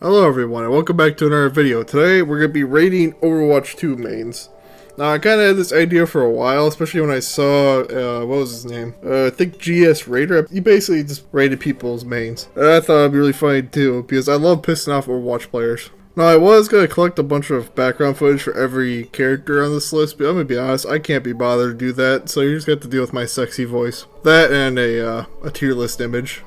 Hello everyone and welcome back to another video. Today we're going to be rating Overwatch 2 mains. Now I kind of had this idea for a while, especially when I saw, what was his name? I think GS Raider. He basically just rated people's mains. And I thought it'd be really funny too, because I love pissing off Overwatch players. Now I was going to collect a bunch of background footage for every character on this list, but I'm going to be honest, I can't be bothered to do that, so you just got to deal with my sexy voice. That and a tier list image.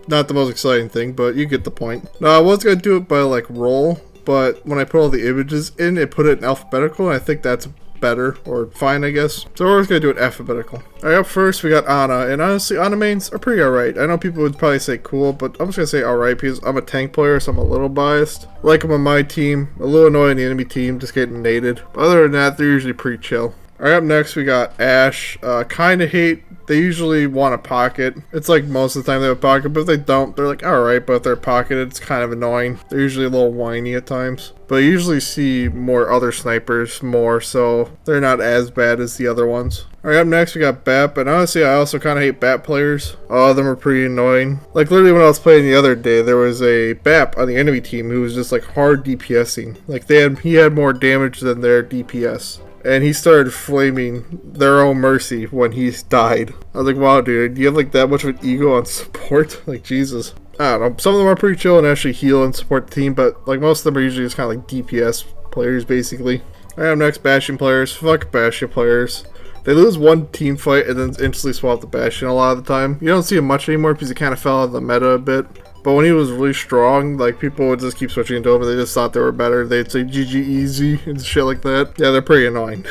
Not the most exciting thing, but you get the point. Now, I was going to do it by, like, role, but when I put all the images in, it put it in alphabetical, and I think that's better, or fine, I guess. So we're just going to do it alphabetical. Alright, up first, we got Ana, and honestly, Ana mains are pretty alright. I know people would probably say cool, but I'm just going to say alright, because I'm a tank player, so I'm a little biased. I like them on my team, a little annoying on the enemy team, just getting naded. But other than that, they're usually pretty chill. Alright, up next, we got Ashe. Kinda hate. They usually want a pocket. It's like most of the time they have a pocket, but if they don't, they're like, alright, but if they're pocketed, it's kind of annoying. They're usually a little whiny at times. But I usually see more other snipers more, so they're not as bad as the other ones. Alright, up next we got BAP, and honestly I also kind of hate BAP players. All of them are pretty annoying. Like literally when I was playing the other day, there was a BAP on the enemy team who was just like hard DPSing. Like he had more damage than their DPS. And he started flaming their own mercy when he died. I was like, wow, dude, do you have like that much of an ego on support? Like, Jesus. I don't know. Some of them are pretty chill and actually heal and support the team, but like most of them are usually just kind of like DPS players, basically. Alright, up next, Bastion players. Fuck Bastion players. They lose one team fight and then instantly swap the Bastion a lot of the time. You don't see him much anymore because he kind of fell out of the meta a bit. But when he was really strong, like, people would just keep switching into him and they just thought they were better. They'd say GG easy and shit like that. Yeah, they're pretty annoying.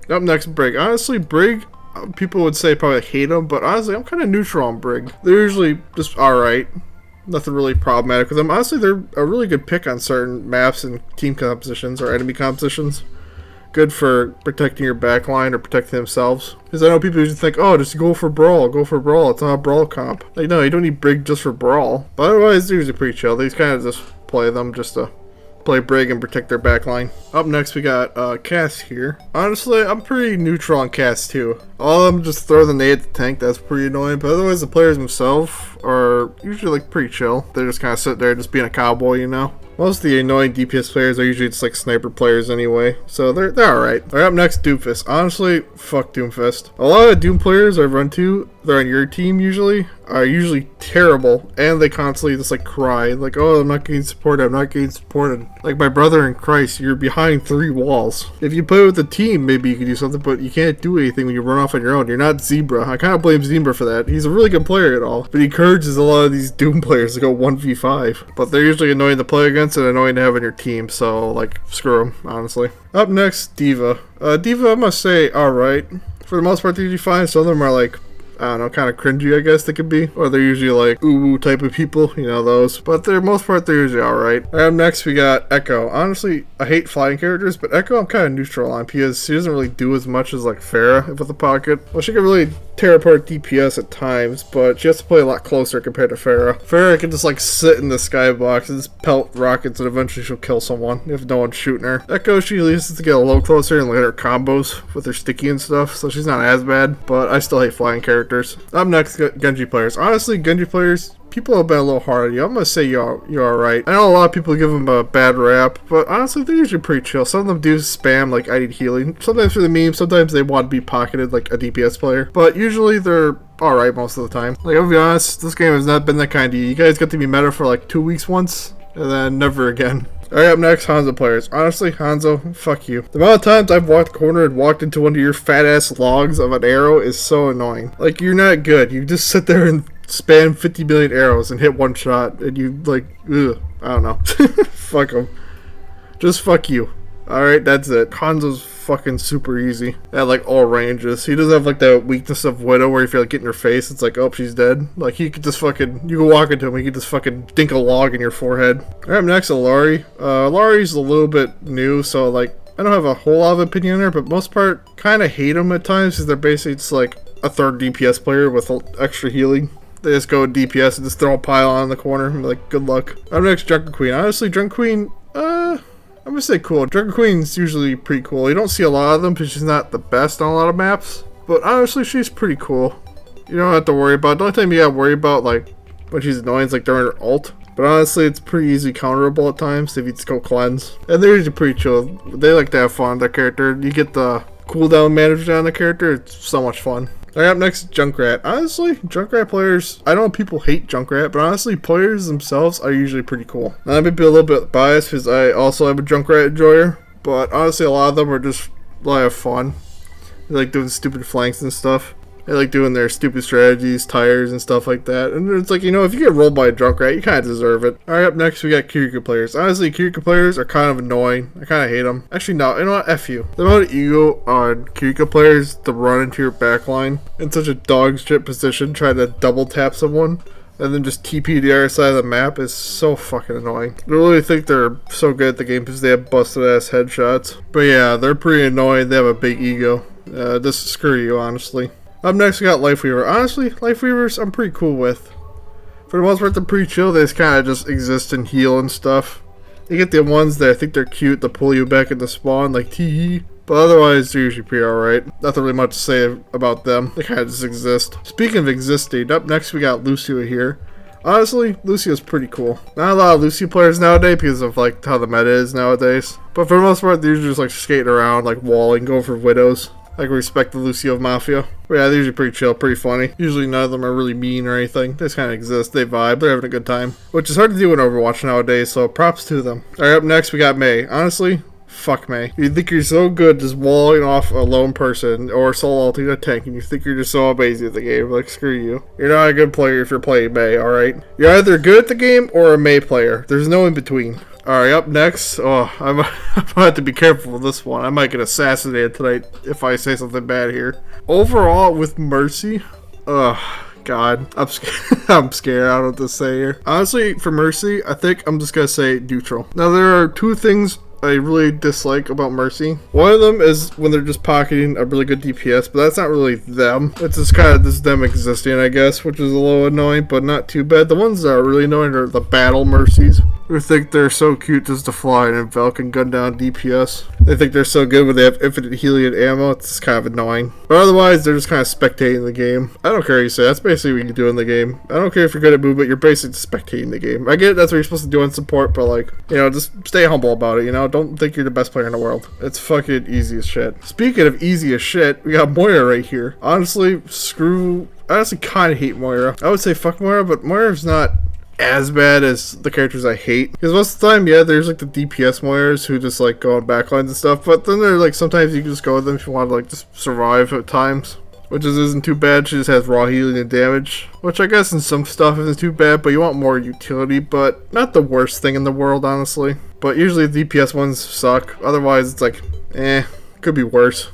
Up next, Brig. Honestly, Brig, people would say probably hate him, but honestly, I'm kind of neutral on Brig. They're usually just alright. Nothing really problematic with them. Honestly, they're a really good pick on certain maps and team compositions or enemy compositions. Good for protecting your backline or protecting themselves. Because I know people usually think, oh, just go for Brawl, It's not a Brawl comp. Like, no, you don't need Brig just for Brawl. But otherwise, they're usually pretty chill. They kind of just play them just to play Brig and protect their backline. Up next, we got Cass here. Honestly, I'm pretty neutral on Cass too. All of them just throw the nade at the tank. That's pretty annoying. But otherwise, the players themselves are usually like pretty chill. They just kind of sit there just being a cowboy, you know. Most of the annoying DPS players are usually just like sniper players anyway, so they're alright. Alright, up next, Doomfist. Honestly, fuck Doomfist. A lot of Doom players I've run to, they're on your team usually, are usually terrible, and they constantly just like cry, like, oh, I'm not getting supported. Like, my brother in Christ, you're behind 3 walls. If you play with the team, maybe you can do something, but you can't do anything when you run off on your own. You're not Zebra. I kind of blame Zebra for that. He's a really good player at all, but he encourages a lot of these Doom players to go 1v5. But they're usually annoying to play against and annoying to have on your team, so like, screw them, honestly. Up next, D.Va. D.Va, I must say, alright. For the most part, they're usually fine. Some of them are like, I don't know, kind of cringy, I guess they could be. Or they're usually like ooh type of people, you know, those. But for the most part, they're usually alright. Up next, we got Echo. Honestly, I hate flying characters, but Echo I'm kind of neutral on because she doesn't really do as much as like Pharah with the pocket. Well, she can really tear apart DPS at times, but she has to play a lot closer compared to Pharah. Pharah can just like sit in the skybox and just pelt rockets and eventually she'll kill someone if no one's shooting her. Echo, she at least has to get a little closer and let her combos with her sticky and stuff, so she's not as bad, but I still hate flying characters. Up next, Genji players. Honestly, Genji players, people have been a little hard on you. I'm gonna say you're alright. I know a lot of people give them a bad rap, but honestly, they're usually pretty chill. Some of them do spam like I need healing. Sometimes for the meme, sometimes they want to be pocketed like a DPS player. But usually they're alright most of the time. Like, I'll be honest, this game has not been that kind to you. You guys got to be meta for like 2 weeks once, and then never again. Alright, up next, Hanzo players. Honestly, Hanzo, fuck you. The amount of times I've walked corner and walked into one of your fat ass logs of an arrow is so annoying. Like, you're not good. You just sit there and spam 50 million arrows and hit one shot, and you like, ugh, I don't know. Fuck them. Just fuck you. Alright, that's it. Hanzo's fucking super easy at like all ranges. He doesn't have like that weakness of Widow where if you like get in her face, it's like, oh, she's dead. Like, he could just fucking, you can walk into him, he could just fucking dink a log in your forehead. Alright, next, Alari. Alari's a little bit new, so like, I don't have a whole lot of opinion on her, but most part, kind of hate them at times because they're basically just like a third DPS player with extra healing. They just go DPS and just throw a pylon in the corner and be like, good luck. Up next, Drunken Queen. Honestly, Drunken Queen, I'm gonna say cool. Drunken Queen's usually pretty cool. You don't see a lot of them because she's not the best on a lot of maps. But honestly, she's pretty cool. You don't have to worry about it. The only time you gotta worry about, like, when she's annoying is like during her ult. But honestly, it's pretty easy counterable at times if you just go cleanse. And they're usually pretty chill. They like to have fun with their character. You get the cooldown manager on the character, it's so much fun. Alright, up next, Junkrat. Honestly, Junkrat players, I know people hate Junkrat, but honestly, players themselves are usually pretty cool. Now, I may be a little bit biased because I also am a Junkrat enjoyer, but honestly, a lot of them are just a lot of fun. They like doing stupid flanks and stuff. They like doing their stupid strategies, tires, and stuff like that. And it's like, you know, if you get rolled by a Junkrat, you kind of deserve it. Alright, up next, we got Kirika players. Honestly, Kirika players are kind of annoying. I kind of hate them. Actually, no, you know what? F you. The amount of ego on Kirika players to run into your backline in such a dog shit position, trying to double tap someone, and then just TP the other side of the map is so fucking annoying. I really think they're so good at the game because they have busted ass headshots. But yeah, they're pretty annoying. They have a big ego. Just screw you, honestly. Up next, we got Lifeweaver. Honestly, Lifeweavers I'm pretty cool with. For the most part, they're pretty chill. They just kind of just exist and heal and stuff. You get the ones that I think they're cute to pull you back into spawn, like Tee. But otherwise, they're usually pretty alright. Nothing really much to say about them. They kind of just exist. Speaking of existing, up next we got Lucio here. Honestly, Lucio's pretty cool. Not a lot of Lucio players nowadays because of like how the meta is nowadays. But for the most part, they're usually just like skating around, like walling, going for widows. Like, respect the Lucio of Mafia. But yeah, they're usually pretty chill, pretty funny. Usually none of them are really mean or anything. They just kind of exist. They vibe. They're having a good time. Which is hard to do in Overwatch nowadays, so props to them. Alright, up next we got Mei. Honestly, fuck Mei. You think you're so good just walling off a lone person or solo ulting a tank, and you think you're just so amazing at the game. Like, screw you. You're not a good player if you're playing Mei, alright? You're either good at the game or a Mei player. There's no in between. Alright, up next, I'm gonna have to be careful with this one. I might get assassinated tonight if I say something bad here. Overall, with Mercy, God, I'm scared. I'm scared. I don't know what to say here. Honestly, for Mercy, I think I'm just gonna say neutral. Now, there are two things I really dislike about Mercy. One of them is when they're just pocketing a really good DPS, but that's not really them. It's just kind of just them existing, I guess, which is a little annoying, but not too bad. The ones that are really annoying are the battle Mercies, who think they're so cute just to fly and invoke and gun down DPS. They think they're so good when they have infinite healing and ammo. It's just kind of annoying. But otherwise, they're just kind of spectating the game. I don't care what you say. That's basically what you do in the game. I don't care if you're good at movement. You're basically just spectating the game. I get it, that's what you're supposed to do in support, but like, you know, just stay humble about it, you know? Don't think you're the best player in the world. It's fucking easy as shit. Speaking of easy as shit, we got Moira right here. Honestly, I honestly kind of hate Moira. I would say fuck Moira, but Moira's not as bad as the characters I hate. Because most of the time, yeah, there's like the DPS Moiras who just like go on backlines and stuff, but then they're like, sometimes you can just go with them if you want to like just survive at times. Which isn't too bad. She just has raw healing and damage, which I guess in some stuff isn't too bad, but you want more utility, but not the worst thing in the world, honestly. But usually the DPS ones suck. Otherwise, it's like, could be worse.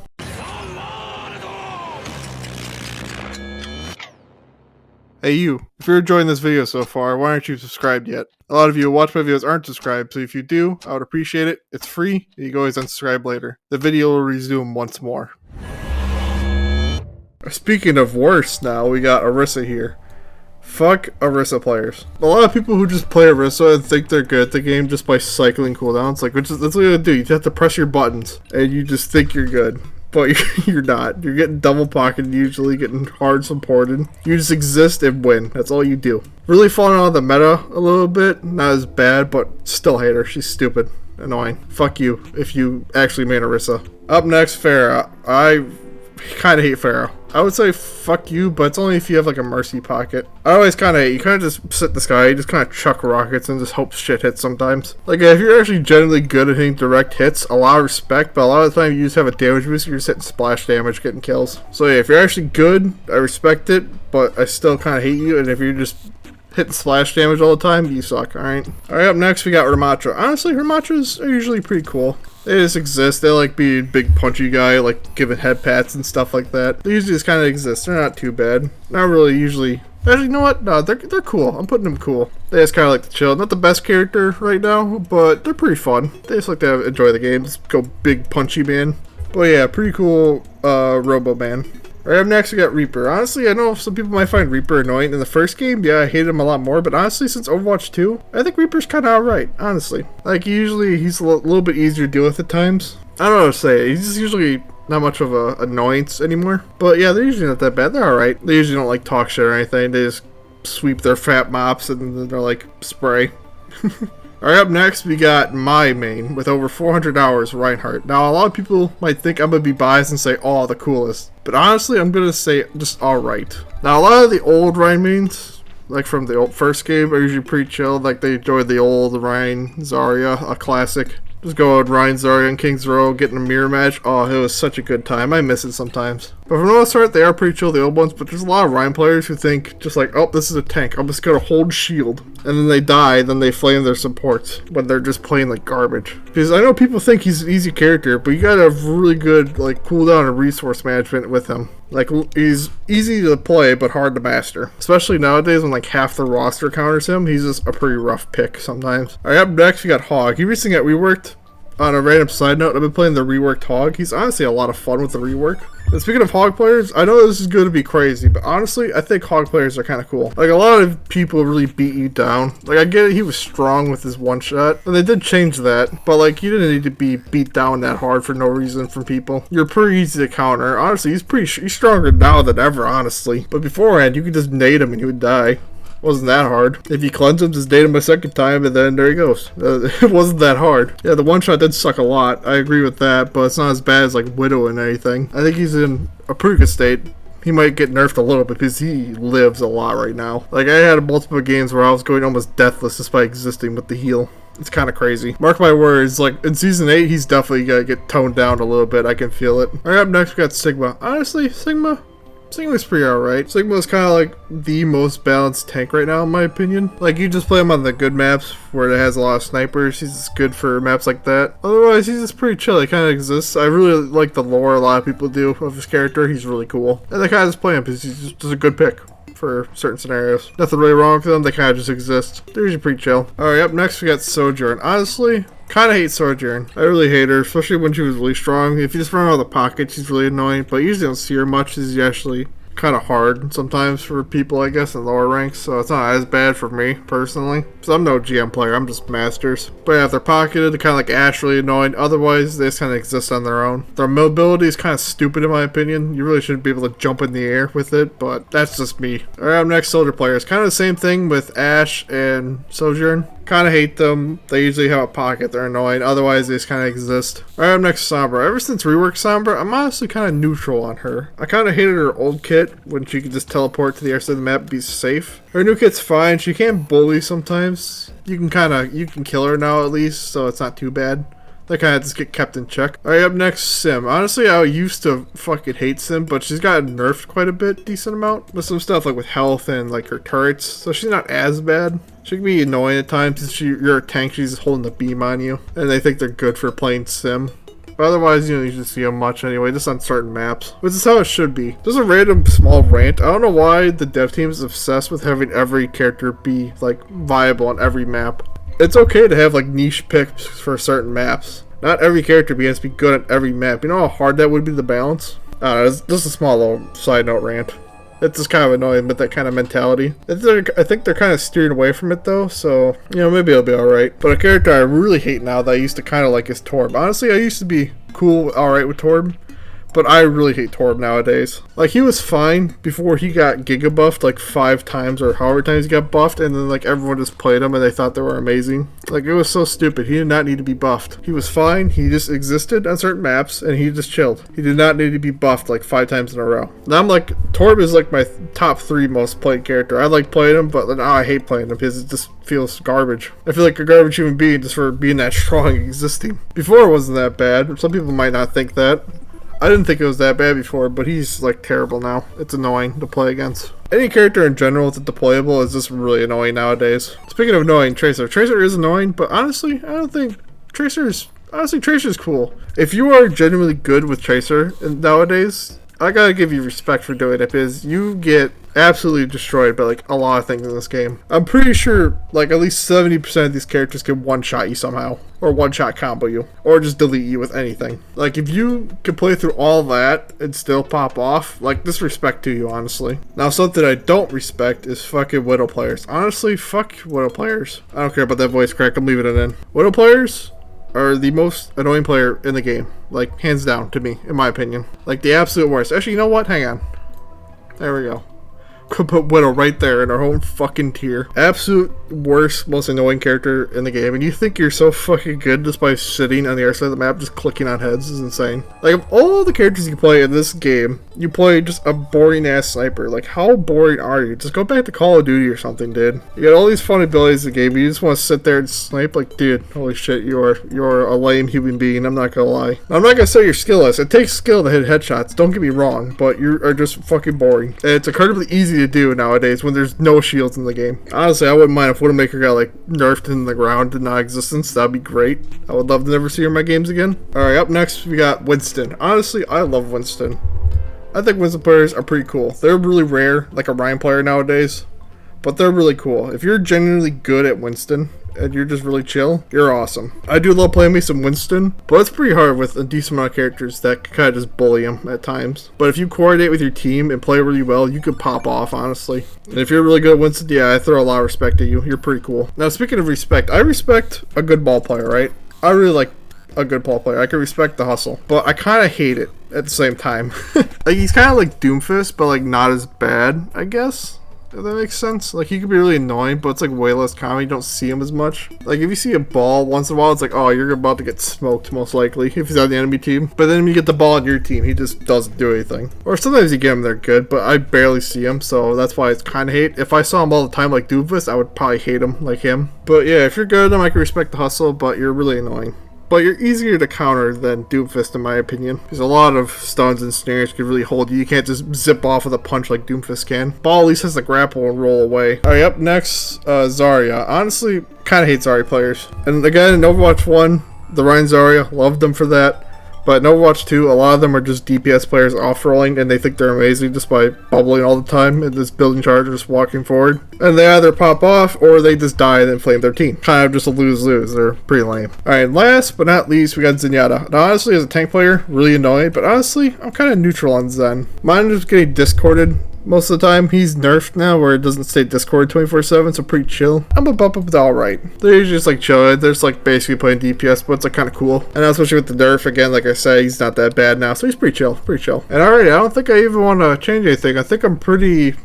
Hey you, if you're enjoying this video so far, why aren't you subscribed yet? A lot of you who watch my videos aren't subscribed, so if you do, I would appreciate it. It's free, and you can always unsubscribe later. The video will resume once more. Speaking of worse now, we got Orisa here. Fuck Orisa players. A lot of people who just play Orisa and think they're good at the game just by cycling cooldowns, like, that's what you do. You have to press your buttons, and you just think you're good. But you're not. You're getting double pocketed, usually getting hard supported. You just exist and win. That's all you do. Really falling out of the meta a little bit. Not as bad, but still hate her. She's stupid. Annoying. Fuck you if you actually made Orisa. Up next, Pharah. I kind of hate Pharah. I would say fuck you, but it's only if you have like a mercy pocket. I always kind of hate you. Kind of just sit in the sky, you just kind of chuck rockets and just hope shit hits sometimes. Like if you're actually generally good at hitting direct hits, a lot of respect, but a lot of the time you just have a damage boost, you're just hitting splash damage, getting kills. So yeah, if you're actually good, I respect it, but I still kind of hate you, and if you're just hitting splash damage all the time, you suck, alright? Alright, up next we got Ramattra. Honestly, Ramatras are usually pretty cool. They just exist. They like being a big punchy guy, like giving head pats and stuff like that. They usually just kind of exist. They're not too bad. Not really usually. Actually, you know what? No, they're cool. I'm putting them cool. They just kind of like to chill. Not the best character right now, but they're pretty fun. They just like to enjoy the game. Just go big punchy man. But yeah, pretty cool Robo Man. Alright, up next we got Reaper. Honestly, I know some people might find Reaper annoying. In the first game, yeah, I hated him a lot more, but honestly, since Overwatch 2, I think Reaper's kind of alright, honestly. Like, usually, he's a little bit easier to deal with at times. I don't know what to say. He's just usually not much of an annoyance anymore. But yeah, they're usually not that bad. They're alright. They usually don't, like, talk shit or anything. They just sweep their fat mops and then they're like spray. Alright, up next we got my main with over 400 hours, Reinhardt. Now a lot of people might think I'm going to be biased and say, oh, the coolest. But honestly, I'm going to say just alright. Now a lot of the old Rein mains, like from the old first game, are usually pretty chill. Like they enjoyed the old Rein Zarya, a classic. Just go out Rein Zarya and King's Row, getting a mirror match. Oh, it was such a good time. I miss it sometimes. But for the most part, they are pretty chill, the old ones. But there's a lot of Rein players who think, just like, oh, this is a tank. I'm just going to hold shield. And then they die, then they flame their supports when they're just playing like garbage. Because I know people think he's an easy character, but you gotta have really good like cooldown and resource management with him. Like, he's easy to play, but hard to master. Especially nowadays when like half the roster counters him, he's just a pretty rough pick sometimes. Alright, up next we got Hog. He recently got reworked. On a random side note, I've been playing the reworked Hog. He's honestly a lot of fun with the rework. And speaking of Hog players, I know this is going to be crazy, but honestly, I think Hog players are kind of cool. Like, a lot of people really beat you down. Like, I get it, he was strong with his one shot, and they did change that, but like, you didn't need to be beat down that hard for no reason from people. You're pretty easy to counter. Honestly, he's stronger now than ever, honestly. But beforehand, you could just nade him and he would die. Wasn't that hard. If you cleanse him, just date him a second time, and then there he goes. It wasn't that hard. Yeah, the one shot did suck a lot. I agree with that, but it's not as bad as like Widow and anything. I think he's in a pretty good state. He might get nerfed a little bit because he lives a lot right now. Like, I had multiple games where I was going almost deathless just by existing with the heal. It's kind of crazy. Mark my words, like in season 8, he's definitely gonna get toned down a little bit. I can feel it. Alright, up next we got Sigma. Honestly, Sigma's pretty alright. Sigma's kind of like the most balanced tank right now in my opinion. Like, you just play him on the good maps where it has a lot of snipers. He's just good for maps like that. Otherwise, he's just pretty chill. He kind of exists. I really like the lore a lot of people do of his character. He's really cool. And they kind of just play him because he's just a good pick for certain scenarios. Nothing really wrong with them. They kind of just exist. They're usually pretty chill. Alright, up next we got Sojourn. Honestly, kind of hate Sojourn. I really hate her, especially when she was really strong. If you just run out of the pocket, she's really annoying, but you usually don't see her much. She's actually kind of hard sometimes for people, I guess, in lower ranks, so it's not as bad for me personally. So I'm no GM player, I'm just masters. But yeah, if they're pocketed, they're kind of like Ashe, really annoying. Otherwise, they just kind of exist on their own. Their mobility is kind of stupid in my opinion. You really shouldn't be able to jump in the air with it, but that's just me. Alright, up next, Soldier players. Kind of the same thing with Ashe and Sojourn. Kind of hate them. They usually have a pocket. They're annoying. Otherwise, they just kind of exist. Alright, up next, Sombra. Ever since rework Sombra, I'm honestly kind of neutral on her. I kind of hated her old kit when she could just teleport to the other side of the map and be safe. Her new kit's fine. She can bully sometimes. You can kill her now at least, so it's not too bad. They kind of just get kept in check. Alright, up next, Sim. Honestly, I used to fucking hate Sim, but she's gotten nerfed quite a bit, decent amount. With some stuff like with health and like her turrets, so she's not as bad. She can be annoying at times since you're a tank, she's just holding the beam on you. And they think they're good for playing Sim. But otherwise, you should see them much anyway, just on certain maps. Which is how it should be. Just a random small rant. I don't know why the dev team is obsessed with having every character be like viable on every map. It's okay to have like niche picks for certain maps. Not every character has to be good at every map. You know how hard that would be to balance? I don't know, it's just a small little side note rant. It's just kind of annoying with that kind of mentality. I think they're kind of steering away from it though, so, maybe it'll be alright. But a character I really hate now that I used to kind of like is Torb. Honestly, I used to be cool, alright with Torb. But I really hate Torb nowadays. Like, he was fine before he got giga buffed like 5 times or however times he got buffed, and then like everyone just played him and they thought they were amazing. Like, it was so stupid. He did not need to be buffed. He was fine. He just existed on certain maps and he just chilled. He did not need to be buffed like 5 times in a row. Now I'm like, Torb is like my top 3 most played character. I like playing him, but now I hate playing him because it just feels garbage. I feel like a garbage human being just for being that strong and existing. Before it wasn't that bad. Some people might not think that. I didn't think it was that bad before, but he's like terrible now. It's annoying to play against. Any character in general that's deployable is just really annoying nowadays. Speaking of annoying, Tracer. Tracer is annoying, but honestly, I don't think Tracer's cool. If you are genuinely good with Tracer nowadays, I gotta give you respect for doing it because you get absolutely destroyed by like a lot of things in this game. I'm pretty sure like at least 70% of these characters can one-shot you somehow, or one-shot combo you, or just delete you with anything. Like, if you can play through all that and still pop off, like, disrespect to you, honestly. Now, something I don't respect is fucking Widow players. Honestly, fuck Widow players. I don't care about that voice crack, I'm leaving it in. Widow players are the most annoying player in the game. Like, hands down to me, in my opinion. Like, the absolute worst. Actually, you know what? Hang on. There we go. could put Widow right there in our own fucking tier. Absolute worst, most annoying character in the game. And you think you're so fucking good just by sitting on the other side of the map just clicking on heads is insane. Like, of all the characters you play in this game, you play just a boring ass sniper. Like, how boring are you? Just go back to Call of Duty or something, dude. You got all these fun abilities in the game, you just want to sit there and snipe. Like, dude, holy shit, you're a lame human being, I'm not gonna lie. I'm not gonna say you're skillless. It takes skill to hit headshots, don't get me wrong, but you are just fucking boring. And it's incredibly easy to do nowadays when there's no shields in the game. Honestly, I wouldn't mind if Widowmaker got like nerfed in the ground to non-existence. That'd be great. I would love to never see her in my games again. Alright, up next we got Winston. Honestly, I love Winston. I think Winston players are pretty cool. They're really rare, like a Ryan player nowadays, but they're really cool. If you're genuinely good at Winston and you're just really chill, you're awesome. I do love playing me some Winston, but it's pretty hard with a decent amount of characters that can kind of just bully him at times. But if you coordinate with your team and play really well, you could pop off, honestly. And if you're really good at Winston, yeah, I throw a lot of respect at you. You're pretty cool. Now, speaking of respect, I respect a good ball player, right? I really like a good ball player. I can respect the hustle, but I kind of hate it at the same time. Like, he's kind of like Doomfist, but like not as bad, I guess. If that makes sense. Like, he could be really annoying, but it's like way less common. You don't see him as much. Like, if you see a ball once in a while, it's like, oh, you're about to get smoked, most likely, if he's on the enemy team. But then when you get the ball on your team, he just doesn't do anything. Or sometimes you get him, they're good, but I barely see him, so that's why it's kind of hate. If I saw him all the time like Doomfist, I would probably hate him like him. But yeah, if you're good at him, I can respect the hustle, but you're really annoying. But you're easier to counter than Doomfist, in my opinion. There's a lot of stuns and snares can really hold you. You can't just zip off with a punch like Doomfist can. Ball at least has to grapple and roll away. Alright, up next, Zarya. Honestly, kind of hate Zarya players. And again, in Overwatch 1, the Ryan Zarya, loved them for that. But in Overwatch 2, a lot of them are just DPS players off-rolling, and they think they're amazing just by bubbling all the time and just building charge, just walking forward. And they either pop off, or they just die and then flame their team. Kind of just a lose-lose. They're pretty lame. Alright, last but not least, we got Zenyatta. Now, honestly, as a tank player, really annoying, but honestly, I'm kind of neutral on Zen. Mine is getting discorded most of the time. He's nerfed now where it doesn't stay Discord 24/7, so pretty chill. I'm a bump up with alright. They're just like chill. They're just like basically playing DPS, but it's like kind of cool. And especially with the nerf, again, like I say, he's not that bad now, so he's pretty chill. Pretty chill. And alright, I don't think I even want to change anything. I think I'm pretty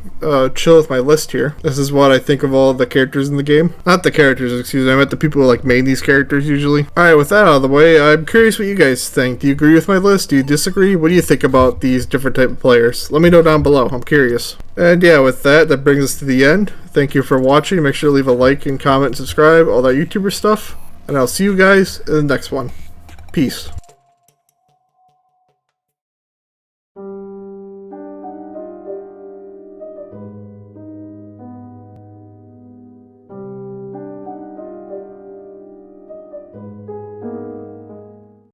chill with my list here. This is what I think of all the characters in the game. Not the characters, excuse me. I meant the people who like made these characters usually. Alright, with that out of the way, I'm curious what you guys think. Do you agree with my list? Do you disagree? What do you think about these different type of players? Let me know down below. I'm curious. And yeah, with that brings us to the end. Thank you for watching. Make sure to leave a like and comment and subscribe, all that YouTuber stuff. And I'll see you guys in the next one. Peace.